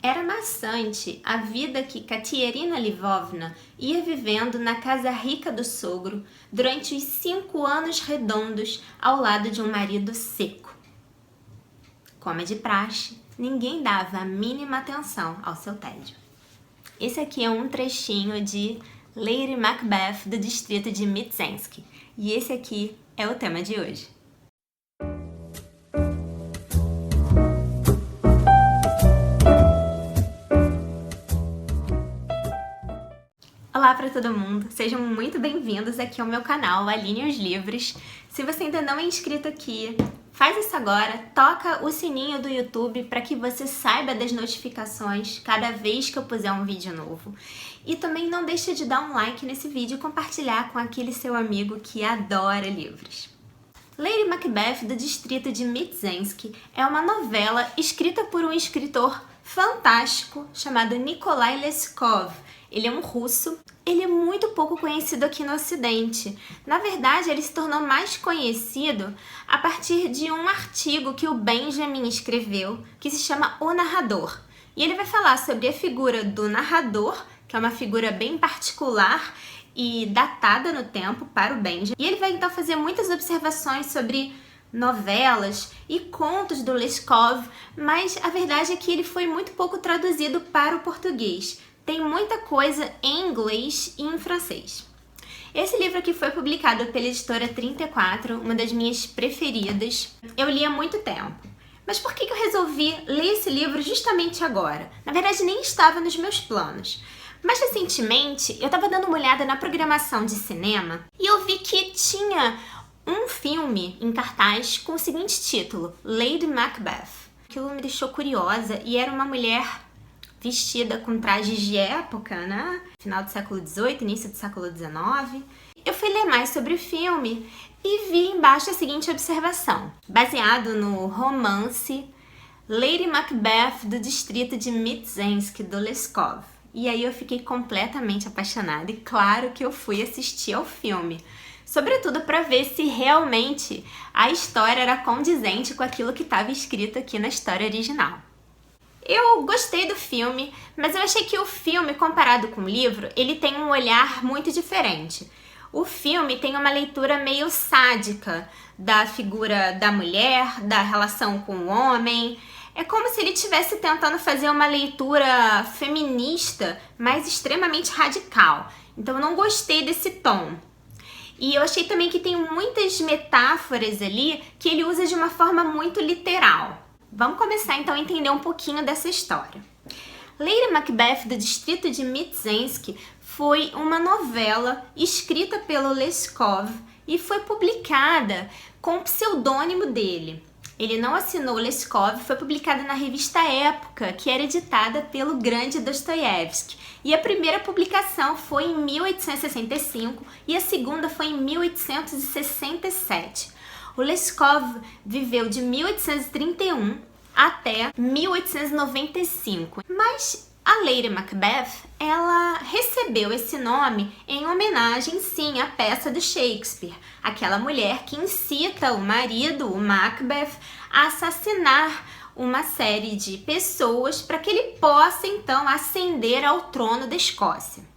Era maçante a vida que Katerina Lvovna ia vivendo na casa rica do sogro durante os 5 anos redondos ao lado de um marido seco. Como é de praxe, ninguém dava a mínima atenção ao seu tédio. Esse aqui é um trechinho de Lady Macbeth do distrito de Mtsensk, e esse aqui é o tema de hoje. Olá para todo mundo, sejam muito bem-vindos aqui ao meu canal Aline os Livros. Se você ainda não é inscrito aqui, faz isso agora, toca o sininho do YouTube para que você saiba das notificações cada vez que eu puser um vídeo novo. E também não deixe de dar um like nesse vídeo e compartilhar com aquele seu amigo que adora livros. Lady Macbeth do distrito de Mtsensk é uma novela escrita por um escritor fantástico chamado Nikolai Leskov. Ele é um russo, ele é muito pouco conhecido aqui no Ocidente. Na verdade, ele se tornou mais conhecido a partir de um artigo que o Benjamin escreveu, que se chama O Narrador. E ele vai falar sobre a figura do narrador, que é uma figura bem particular e datada no tempo para o Benjamin. E ele vai então fazer muitas observações sobre novelas e contos do Leskov, mas a verdade é que ele foi muito pouco traduzido para o português. Tem muita coisa em inglês e em francês. Esse livro aqui foi publicado pela editora 34, uma das minhas preferidas. Eu li há muito tempo. Mas por que eu resolvi ler esse livro justamente agora? Na verdade, nem estava nos meus planos. Mas recentemente, eu estava dando uma olhada na programação de cinema e eu vi que tinha um filme em cartaz com o seguinte título, Lady Macbeth. Aquilo me deixou curiosa e era uma mulher vestida com trajes de época, né? Final do século XVIII, início do século XIX. Eu fui ler mais sobre o filme e vi embaixo a seguinte observação. Baseado no romance Lady Macbeth do distrito de Mtsensk, do Leskov. E aí eu fiquei completamente apaixonada e claro que eu fui assistir ao filme. Sobretudo para ver se realmente a história era condizente com aquilo que estava escrito aqui na história original. Eu gostei do filme, mas eu achei que o filme, comparado com o livro, ele tem um olhar muito diferente. O filme tem uma leitura meio sádica da figura da mulher, da relação com o homem. É como se ele estivesse tentando fazer uma leitura feminista, mas extremamente radical. Então eu não gostei desse tom. E eu achei também que tem muitas metáforas ali que ele usa de uma forma muito literal. Vamos começar então a entender um pouquinho dessa história. Lady Macbeth do distrito de Mtsensk foi uma novela escrita pelo Leskov e foi publicada com o pseudônimo dele. Ele não assinou Leskov, foi publicada na revista Época, que era editada pelo grande Dostoiévski. E a primeira publicação foi em 1865 e a segunda foi em 1867. O Leskov viveu de 1831 até 1895, mas a Lady Macbeth, ela recebeu esse nome em homenagem, sim, à peça de Shakespeare, aquela mulher que incita o marido, o Macbeth, a assassinar uma série de pessoas para que ele possa, então, ascender ao trono da Escócia.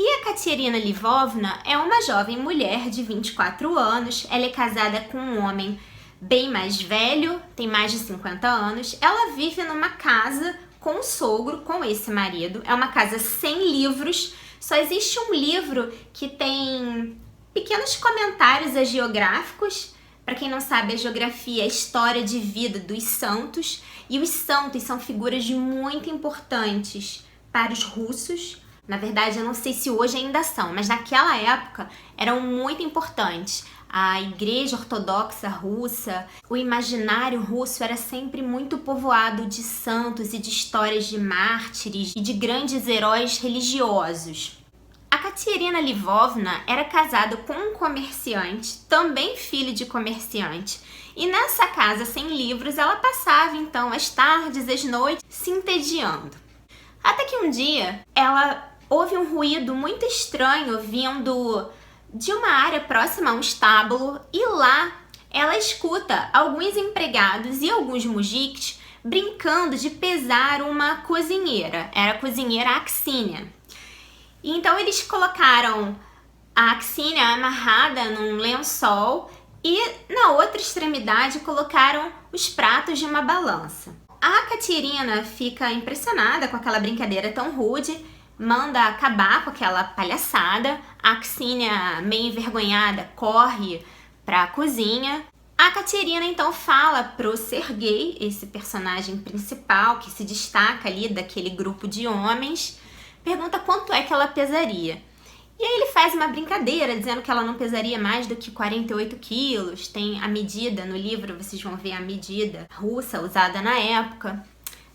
E a Katerina Lvovna é uma jovem mulher de 24 anos, ela é casada com um homem bem mais velho, tem mais de 50 anos, ela vive numa casa com o sogro, com esse marido, é uma casa sem livros, só existe um livro que tem pequenos comentários hagiográficos. Para quem não sabe, a geografia é a história de vida dos santos, e os santos são figuras muito importantes para os russos. Na verdade, eu não sei se hoje ainda são, mas naquela época eram muito importantes. A Igreja Ortodoxa Russa, o imaginário russo era sempre muito povoado de santos e de histórias de mártires e de grandes heróis religiosos. A Katerina Lvovna era casada com um comerciante, também filho de comerciante, e nessa casa sem livros ela passava então as tardes, as noites, se entediando. Até que um dia ela houve um ruído muito estranho vindo de uma área próxima a um estábulo e lá ela escuta alguns empregados e alguns mujiks brincando de pesar uma cozinheira. Era a cozinheira Axínia. E então eles colocaram a Axínia amarrada num lençol e na outra extremidade colocaram os pratos de uma balança. A Caterina fica impressionada com aquela brincadeira tão rude, manda acabar com aquela palhaçada. A Axínia, meio envergonhada, corre para a cozinha. A Caterina então fala pro Sergei, esse personagem principal que se destaca ali daquele grupo de homens, pergunta quanto é que ela pesaria. E aí ele faz uma brincadeira dizendo que ela não pesaria mais do que 48 quilos. Tem a medida no livro, vocês vão ver a medida russa usada na época.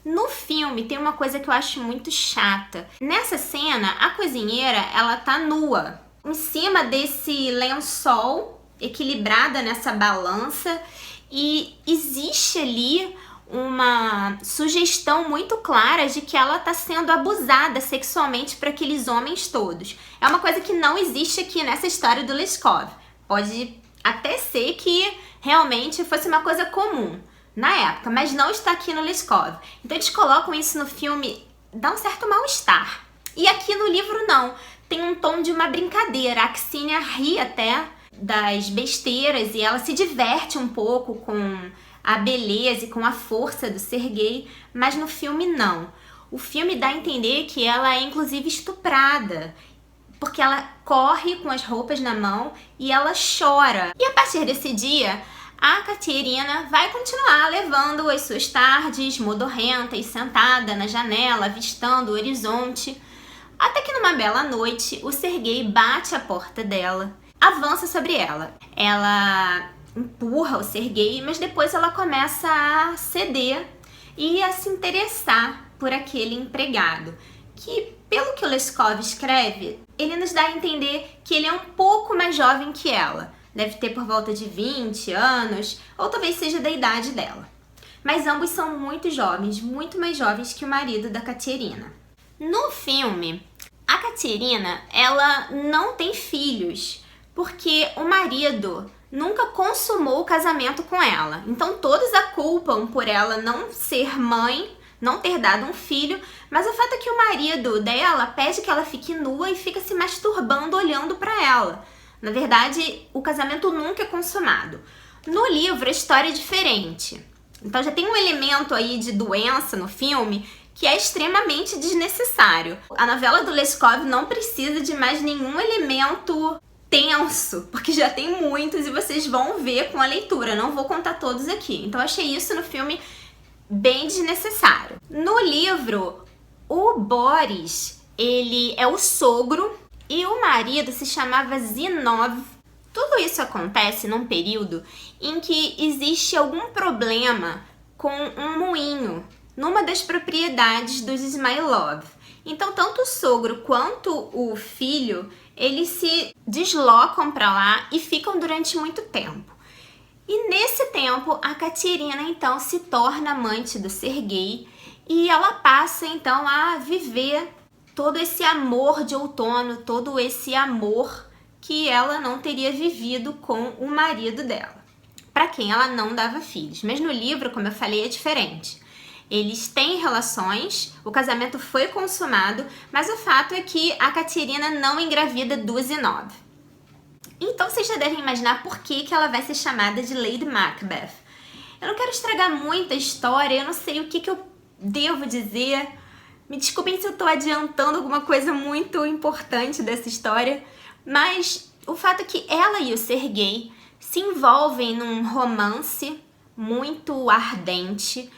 No filme tem uma coisa que eu acho muito chata. Nessa cena, a cozinheira, ela tá nua, em cima desse lençol, equilibrada nessa balança, e existe ali uma sugestão muito clara de que ela está sendo abusada sexualmente por aqueles homens todos. É uma coisa que não existe aqui nessa história do Leskov. Pode até ser que realmente fosse uma coisa comum na época, mas não está aqui no Leskov. Então eles colocam isso no filme, dá um certo mal-estar. E aqui no livro não, tem um tom de uma brincadeira. A Axínia ri até das besteiras e ela se diverte um pouco com a beleza e com a força do Sergei, mas no filme não. O filme dá a entender que ela é inclusive estuprada, porque ela corre com as roupas na mão e ela chora. E a partir desse dia, a Caterina vai continuar levando as suas tardes modorrentas, sentada na janela, avistando o horizonte, até que numa bela noite, o Sergei bate a porta dela, avança sobre ela. Ela empurra o Sergei, mas depois ela começa a ceder e a se interessar por aquele empregado, que, pelo que o Leskov escreve, ele nos dá a entender que ele é um pouco mais jovem que ela. Deve ter por volta de 20 anos, ou talvez seja da idade dela. Mas ambos são muito jovens, muito mais jovens que o marido da Caterina. No filme, a Caterina, ela não tem filhos, porque o marido nunca consumou o casamento com ela. Então todos a culpam por ela não ser mãe, não ter dado um filho, mas o fato é que o marido dela pede que ela fique nua e fica se masturbando olhando para ela. Na verdade, o casamento nunca é consumado. No livro, a história é diferente. Então já tem um elemento aí de doença no filme que é extremamente desnecessário. A novela do Leskov não precisa de mais nenhum elemento tenso, porque já tem muitos e vocês vão ver com a leitura, não vou contar todos aqui. Então eu achei isso no filme bem desnecessário. No livro, o Boris, ele é o sogro e o marido se chamava Zinov. Tudo isso acontece num período em que existe algum problema com um moinho numa das propriedades dos Ismailov. Então tanto o sogro quanto o filho, eles se deslocam para lá e ficam durante muito tempo. E nesse tempo, a Caterina então se torna amante do Sergei e ela passa então a viver todo esse amor de outono, todo esse amor que ela não teria vivido com o marido dela, para quem ela não dava filhos. Mas no livro, como eu falei, é diferente. Eles têm relações, o casamento foi consumado, mas o fato é que a Caterina não engravida do Zinov. Então vocês já devem imaginar por que ela vai ser chamada de Lady Macbeth. Eu não quero estragar muito a história, eu não sei o que eu devo dizer. Me desculpem se eu estou adiantando alguma coisa muito importante dessa história, mas o fato é que ela e o Sergei se envolvem num romance muito ardente.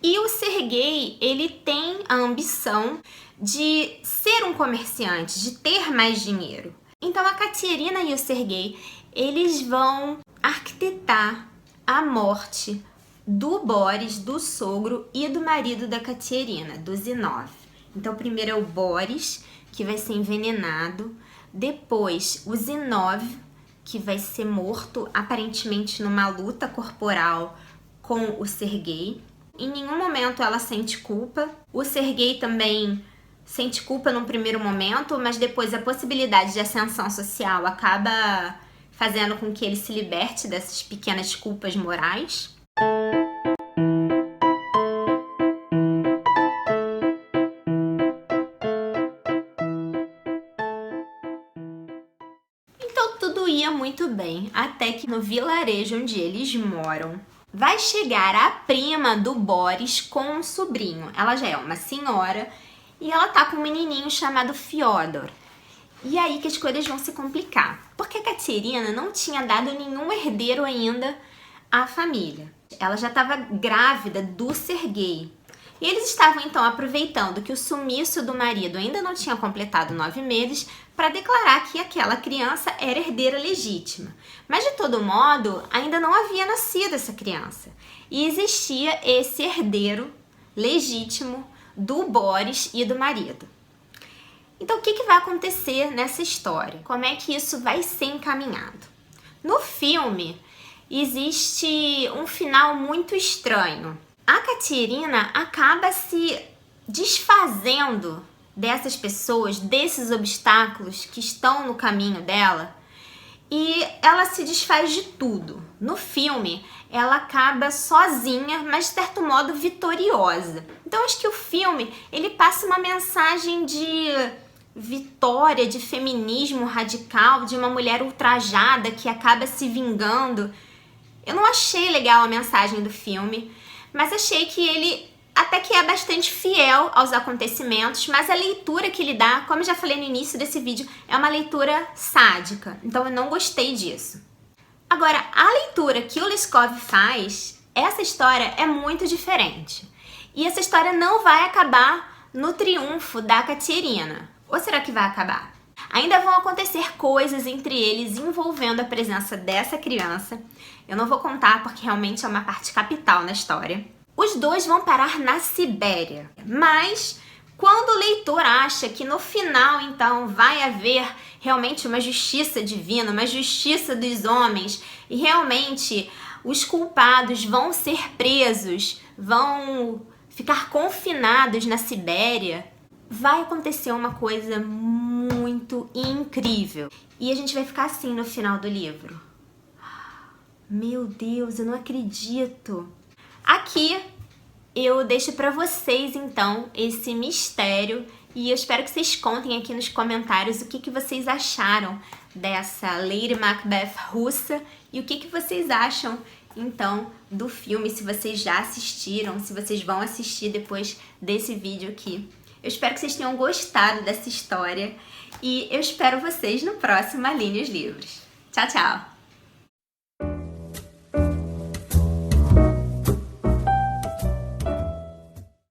E o Sergei, ele tem a ambição de ser um comerciante, de ter mais dinheiro. Então a Caterina e o Sergei, eles vão arquitetar a morte do Boris, do sogro e do marido da Caterina, do Zinov. Então primeiro é o Boris, que vai ser envenenado, depois o Zinov, que vai ser morto aparentemente numa luta corporal com o Sergei. Em nenhum momento ela sente culpa. O Sergei também sente culpa num primeiro momento, mas depois a possibilidade de ascensão social acaba fazendo com que ele se liberte dessas pequenas culpas morais. ia muito bem, até que no vilarejo onde eles moram, vai chegar a prima do Boris com um sobrinho. Ela já é uma senhora e ela tá com um menininho chamado Fyodor. E aí que as coisas vão se complicar, porque a Katerina não tinha dado nenhum herdeiro ainda à família. Ela já estava grávida do Serguei. E eles estavam então aproveitando que o sumiço do marido ainda não tinha completado 9 meses para declarar que aquela criança era herdeira legítima. Mas de todo modo, ainda não havia nascido essa criança. E existia esse herdeiro legítimo do Boris e do marido. Então o que vai acontecer nessa história? Como é que isso vai ser encaminhado? No filme, existe um final muito estranho. A Katerina acaba se desfazendo dessas pessoas, desses obstáculos que estão no caminho dela, e ela se desfaz de tudo. No filme, ela acaba sozinha, mas de certo modo vitoriosa. Então acho que o filme, ele passa uma mensagem de vitória, de feminismo radical, de uma mulher ultrajada que acaba se vingando. Eu não achei legal a mensagem do filme, mas achei que ele até que é bastante fiel aos acontecimentos, mas a leitura que ele dá, como eu já falei no início desse vídeo, é uma leitura sádica, então eu não gostei disso. Agora, a leitura que o Leskov faz, essa história é muito diferente. E essa história não vai acabar no triunfo da Katerina. Ou será que vai acabar? Ainda vão acontecer coisas entre eles envolvendo a presença dessa criança. Eu não vou contar porque realmente é uma parte capital na história. Os dois vão parar na Sibéria, mas quando o leitor acha que no final então vai haver realmente uma justiça divina, uma justiça dos homens e realmente os culpados vão ser presos, vão ficar confinados na Sibéria, vai acontecer uma coisa muito incrível. E a gente vai ficar assim no final do livro. Meu Deus, eu não acredito. Aqui eu deixo pra vocês então esse mistério e eu espero que vocês contem aqui nos comentários o que vocês acharam dessa Lady Macbeth russa e o que vocês acham então do filme, se vocês já assistiram, se vocês vão assistir depois desse vídeo aqui. Eu espero que vocês tenham gostado dessa história e eu espero vocês no próximo Aline os Livros. Tchau, tchau!